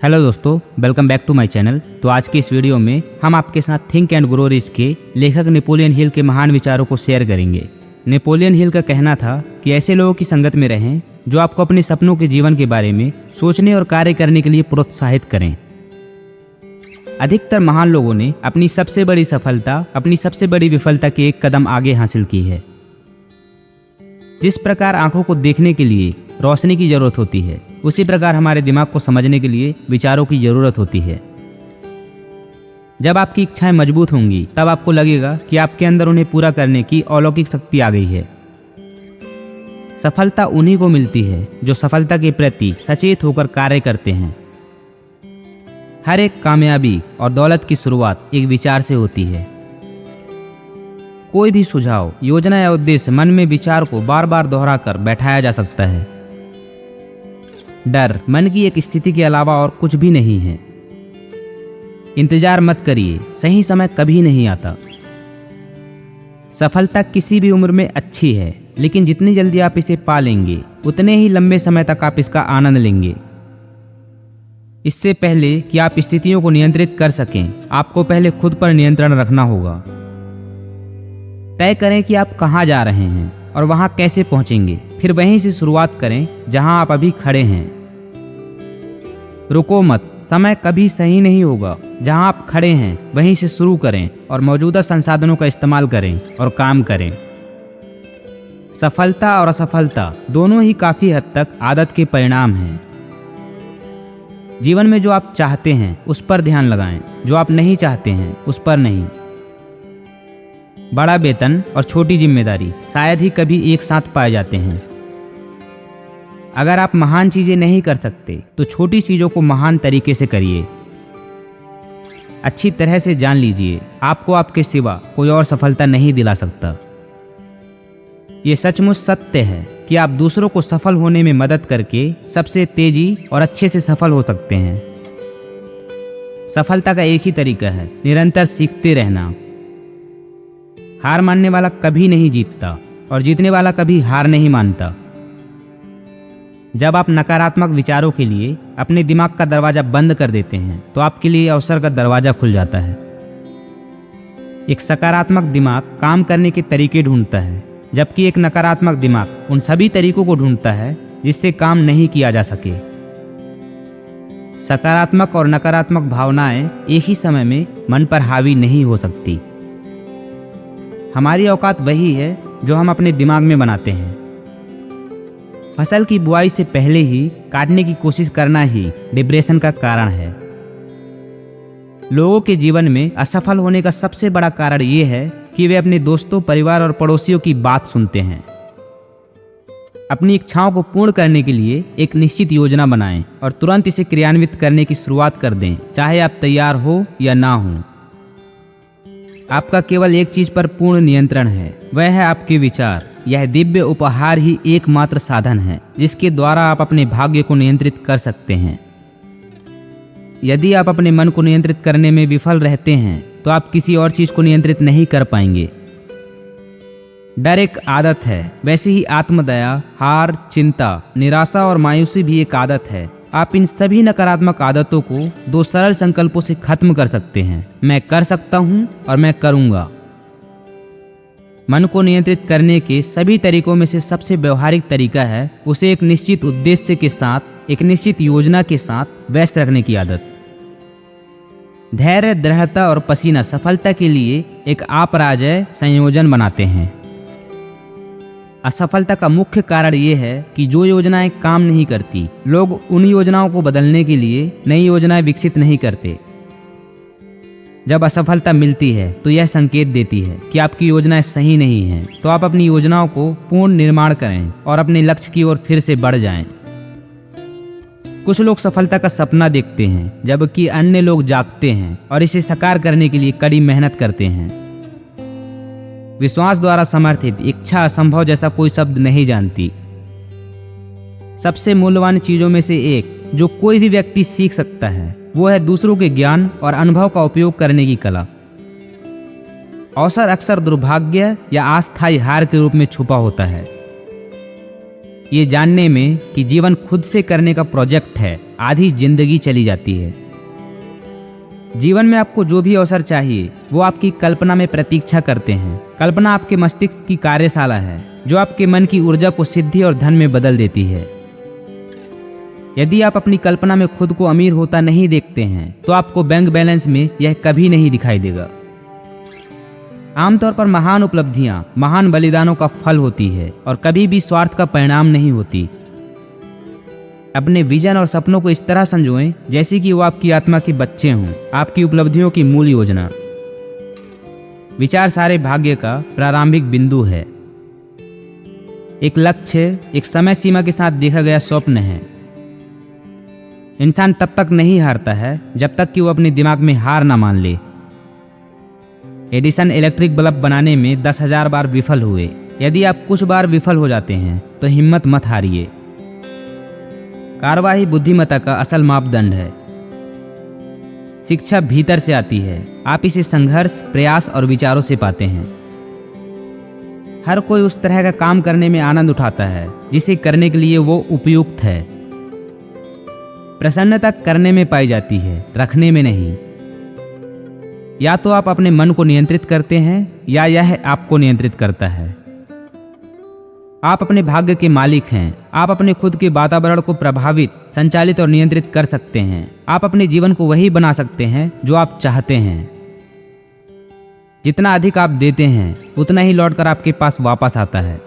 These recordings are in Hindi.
हेलो दोस्तों, welcome back to my channel. तो आज के इस वीडियो में हम आपके साथ थिंक एंड ग्रो रिच के लेखक नेपोलियन हिल के महान विचारों को शेयर करेंगे। नेपोलियन हिल का कहना था कि ऐसे लोगों की संगत में रहें जो आपको अपने सपनों के जीवन के बारे में सोचने और कार्य करने के लिए प्रोत्साहित करें। अधिकतर महान लोगों ने अपनी सबसे बड़ी सफलता अपनी सबसे बड़ी विफलता के एक कदम आगे हासिल की है। जिस प्रकार आंखों को देखने के लिए रोशनी की जरूरत होती है, उसी प्रकार हमारे दिमाग को समझने के लिए विचारों की जरूरत होती है। जब आपकी इच्छाएं मजबूत होंगी, तब आपको लगेगा कि आपके अंदर उन्हें पूरा करने की अलौकिक शक्ति आ गई है। सफलता उन्हीं को मिलती है जो सफलता के प्रति सचेत होकर कार्य करते हैं। हर एक कामयाबी और दौलत की शुरुआत एक विचार से होती है। कोई भी सुझाव, योजना या उद्देश्य मन में विचार को बार बार दोहराकर बैठाया जा सकता है। डर मन की एक स्थिति के अलावा और कुछ भी नहीं है। इंतजार मत करिए, सही समय कभी नहीं आता। सफलता किसी भी उम्र में अच्छी है, लेकिन जितनी जल्दी आप इसे पा लेंगे, उतने ही लंबे समय तक आप इसका आनंद लेंगे। इससे पहले कि आप स्थितियों को नियंत्रित कर सकें, आपको पहले खुद पर नियंत्रण रखना होगा। तय करें कि आप कहां जा रहे हैं और वहां कैसे पहुंचेंगे। फिर वहीं से शुरुआत करें जहां आप अभी खड़े हैं। रुको मत, समय कभी सही नहीं होगा। जहां आप खड़े हैं वहीं से शुरू करें और मौजूदा संसाधनों का इस्तेमाल करें और काम करें। सफलता और असफलता दोनों ही काफी हद तक आदत के परिणाम हैं। जीवन में जो आप चाहते हैं उस पर ध्यान लगाएं, जो आप नहीं चाहते हैं उस पर नहीं। बड़ा वेतन और छोटी जिम्मेदारी शायद ही कभी एक साथ पाए जाते हैं। अगर आप महान चीजें नहीं कर सकते तो छोटी चीजों को महान तरीके से करिए। अच्छी तरह से जान लीजिए, आपको आपके सिवा कोई और सफलता नहीं दिला सकता। ये सचमुच सत्य है कि आप दूसरों को सफल होने में मदद करके सबसे तेजी और अच्छे से सफल हो सकते हैं। सफलता का एक ही तरीका है, निरंतर सीखते रहना। हार मानने वाला कभी नहीं जीतता और जीतने वाला कभी हार नहीं मानता। जब आप नकारात्मक विचारों के लिए अपने दिमाग का दरवाजा बंद कर देते हैं, तो आपके लिए अवसर का दरवाजा खुल जाता है। एक सकारात्मक दिमाग काम करने के तरीके ढूंढता है, जबकि एक नकारात्मक दिमाग उन सभी तरीकों को ढूंढता है जिससे काम नहीं किया जा सके। सकारात्मक और नकारात्मक भावनाएं एक ही समय में मन पर हावी नहीं हो सकती। हमारी औकात वही है जो हम अपने दिमाग में बनाते हैं। फसल की बुआई से पहले ही काटने की कोशिश करना ही डिप्रेशन का कारण है। लोगों के जीवन में असफल होने का सबसे बड़ा कारण ये है कि वे अपने दोस्तों, परिवार और पड़ोसियों की बात सुनते हैं। अपनी इच्छाओं को पूर्ण करने के लिए एक निश्चित योजना बनाएं और तुरंत इसे क्रियान्वित करने की शुरुआत कर दें, चाहे आप तैयार हो या ना हो। आपका केवल एक चीज पर पूर्ण नियंत्रण है, वह है आपके विचार। यह दिव्य उपहार ही एकमात्र साधन है जिसके द्वारा आप अपने भाग्य को नियंत्रित कर सकते हैं। यदि आप अपने मन को नियंत्रित करने में विफल रहते हैं, तो आप किसी और चीज को नियंत्रित नहीं कर पाएंगे। डर एक आदत है, वैसे ही आत्मदया, हार, चिंता, निराशा और मायूसी भी एक आदत है। आप इन सभी नकारात्मक आदतों को दो सरल संकल्पों से खत्म कर सकते हैं। मैं कर सकता हूं और मैं करूंगा। मन को नियंत्रित करने के सभी तरीकों में से सबसे व्यवहारिक तरीका है उसे एक निश्चित उद्देश्य के साथ, एक निश्चित योजना के साथ व्यस्त रखने की आदत। धैर्य, दृढ़ता और पसीना सफलता के लिए एक अपराजेय संयोजन बनाते हैं। असफलता का मुख्य कारण ये है कि जो योजनाएं काम नहीं करती, लोग उन योजनाओं को बदलने के लिए नई योजनाएं विकसित नहीं करते। जब असफलता मिलती है तो यह संकेत देती है कि आपकी योजनाएं सही नहीं हैं। तो आप अपनी योजनाओं को पूर्ण निर्माण करें और अपने लक्ष्य की ओर फिर से बढ़ जाएं। कुछ लोग सफलता का सपना देखते हैं, जबकि अन्य लोग जागते हैं और इसे साकार करने के लिए कड़ी मेहनत करते हैं। विश्वास द्वारा समर्थित इच्छा असंभव जैसा कोई शब्द नहीं जानती। सबसे मूल्यवान चीजों में से एक जो कोई भी व्यक्ति सीख सकता है, वो है दूसरों के ज्ञान और अनुभव का उपयोग करने की कला। अवसर अक्सर दुर्भाग्य या अस्थायी हार के रूप में छुपा होता है। ये जानने में कि जीवन खुद से करने का प्रोजेक्ट है, आधी जिंदगी चली जाती है। जीवन में आपको जो भी अवसर चाहिए वो आपकी कल्पना में प्रतीक्षा करते हैं। कल्पना आपके मस्तिष्क की कार्यशाला है जो आपके मन की ऊर्जा को सिद्धि और धन में बदल देती है। यदि आप अपनी कल्पना में खुद को अमीर होता नहीं देखते हैं तो आपको बैंक बैलेंस में यह कभी नहीं दिखाई देगा। आमतौर पर महान उपलब्धियां महान बलिदानों का फल होती है और कभी भी स्वार्थ का परिणाम नहीं होती। अपने विजन और सपनों को इस तरह संजोएं जैसे कि वो आपकी आत्मा के बच्चे हों, आपकी उपलब्धियों की मूल योजना। विचार सारे भाग्य का प्रारंभिक बिंदु है। एक लक्ष्य एक समय सीमा के साथ देखा गया स्वप्न है। इंसान तब तक नहीं हारता है जब तक कि वो अपने दिमाग में हार ना मान ले। एडिसन इलेक्ट्रिक बल्ब बनाने में 10,000 बार विफल हुए। यदि आप कुछ बार विफल हो जाते हैं तो हिम्मत मत हारिए। कार्यवाही बुद्धिमत्ता का असल मापदंड है। शिक्षा भीतर से आती है, आप इसे संघर्ष, प्रयास और विचारों से पाते हैं। हर कोई उस तरह का काम करने में आनंद उठाता है जिसे करने के लिए वो उपयुक्त है। प्रसन्नता करने में पाई जाती है, रखने में नहीं। या तो आप अपने मन को नियंत्रित करते हैं या यह आपको नियंत्रित करता है। आप अपने भाग्य के मालिक हैं। आप अपने खुद के वातावरण को प्रभावित, संचालित और नियंत्रित कर सकते हैं। आप अपने जीवन को वही बना सकते हैं जो आप चाहते हैं। जितना अधिक आप देते हैं उतना ही लौटकर आपके पास वापस आता है।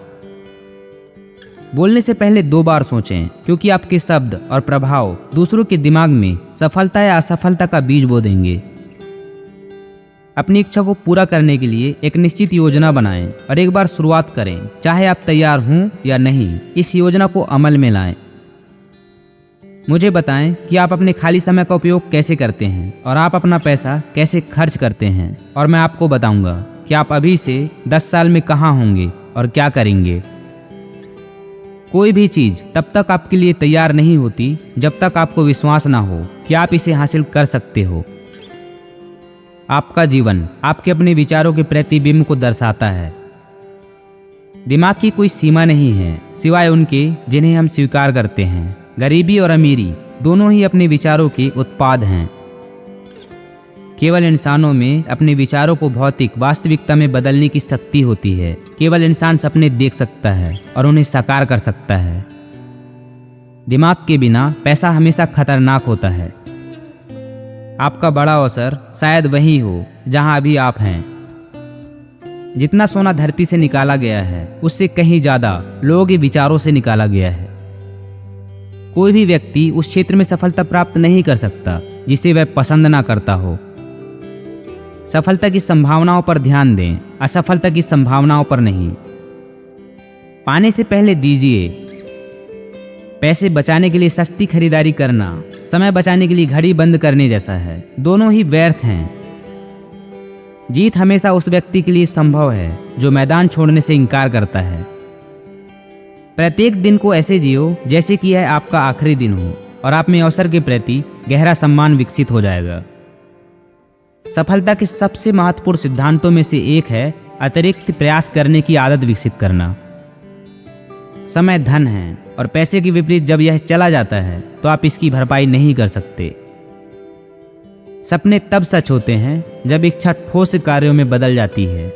बोलने से पहले 2 बार सोचें, क्योंकि आपके शब्द और प्रभाव दूसरों के दिमाग में सफलता या असफलता का बीज बो देंगे। अपनी इच्छा को पूरा करने के लिए एक निश्चित योजना बनाएं और एक बार शुरुआत करें, चाहे आप तैयार हों या नहीं। इस योजना को अमल में लाएं। मुझे बताएं कि आप अपने खाली समय का उपयोग कैसे करते हैं और आप अपना पैसा कैसे खर्च करते हैं, और मैं आपको बताऊंगा कि आप अभी से 10 साल में कहाँ होंगे और क्या करेंगे। कोई भी चीज तब तक आपके लिए तैयार नहीं होती जब तक आपको विश्वास ना हो कि आप इसे हासिल कर सकते हो। आपका जीवन आपके अपने विचारों के प्रतिबिंब को दर्शाता है। दिमाग की कोई सीमा नहीं है सिवाय उनके जिन्हें हम स्वीकार करते हैं। गरीबी और अमीरी दोनों ही अपने विचारों के उत्पाद हैं। केवल इंसानों में अपने विचारों को भौतिक वास्तविकता में बदलने की शक्ति होती है। केवल इंसान सपने देख सकता है और उन्हें साकार कर सकता है। दिमाग के बिना पैसा हमेशा खतरनाक होता है। आपका बड़ा अवसर शायद वही हो जहां अभी आप हैं। जितना सोना धरती से निकाला गया है उससे कहीं ज्यादा लोगों के विचारों से निकाला गया है। कोई भी व्यक्ति उस क्षेत्र में सफलता प्राप्त नहीं कर सकता जिसे वह पसंद ना करता हो। सफलता की संभावनाओं पर ध्यान दें, असफलता की संभावनाओं पर नहीं। पाने से पहले दीजिए। पैसे बचाने के लिए सस्ती खरीदारी करना समय बचाने के लिए घड़ी बंद करने जैसा है। दोनों ही व्यर्थ हैं। जीत हमेशा उस व्यक्ति के लिए संभव है जो मैदान छोड़ने से इनकार करता है। प्रत्येक दिन को ऐसे जियो जैसे कि यह आपका आखिरी दिन हो और आप में अवसर के प्रति गहरा सम्मान विकसित हो जाएगा। सफलता के सबसे महत्वपूर्ण सिद्धांतों में से एक है अतिरिक्त प्रयास करने की आदत विकसित करना। समय धन है और पैसे के विपरीत जब यह चला जाता है तो आप इसकी भरपाई नहीं कर सकते। सपने तब सच होते हैं जब इच्छा ठोस कार्यों में बदल जाती है।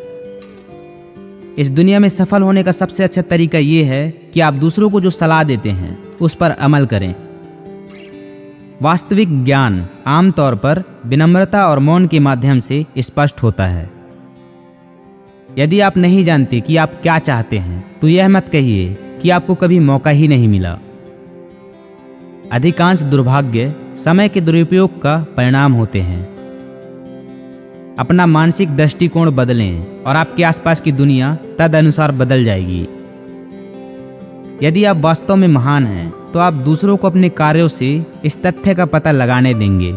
इस दुनिया में सफल होने का सबसे अच्छा तरीका यह है कि आप दूसरों को जो सलाह देते हैं उस पर अमल करें। वास्तविक ज्ञान आमतौर पर विनम्रता और मौन के माध्यम से स्पष्ट होता है। यदि आप नहीं जानते कि आप क्या चाहते हैं तो यह मत कहिए कि आपको कभी मौका ही नहीं मिला। अधिकांश दुर्भाग्य समय के दुरुपयोग का परिणाम होते हैं। अपना मानसिक दृष्टिकोण बदलें और आपके आसपास की दुनिया तद अनुसार बदल जाएगी। यदि आप वास्तव में महान हैं तो आप दूसरों को अपने कार्यों से इस तथ्य का पता लगाने देंगे।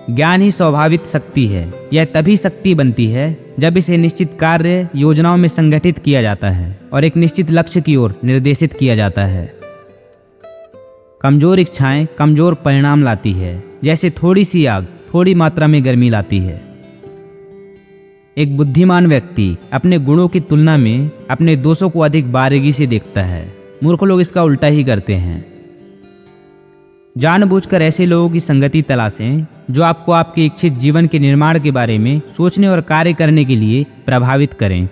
ज्ञान ही स्वाभाविक शक्ति है। यह तभी शक्ति बनती है जब इसे निश्चित कार्य योजनाओं में संगठित किया जाता है और एक निश्चित लक्ष्य की ओर निर्देशित किया जाता है। कमजोर इच्छाएं कमजोर परिणाम लाती है, जैसे थोड़ी सी आग थोड़ी मात्रा में गर्मी लाती है। एक बुद्धिमान व्यक्ति अपने गुणों की तुलना में अपने दोषों को अधिक बारीकी से देखता है। मूर्ख लोग इसका उल्टा ही करते हैं। जानबूझकर ऐसे लोगों की संगति तलाशें जो आपको आपके इच्छित जीवन के निर्माण के बारे में सोचने और कार्य करने के लिए प्रभावित करें।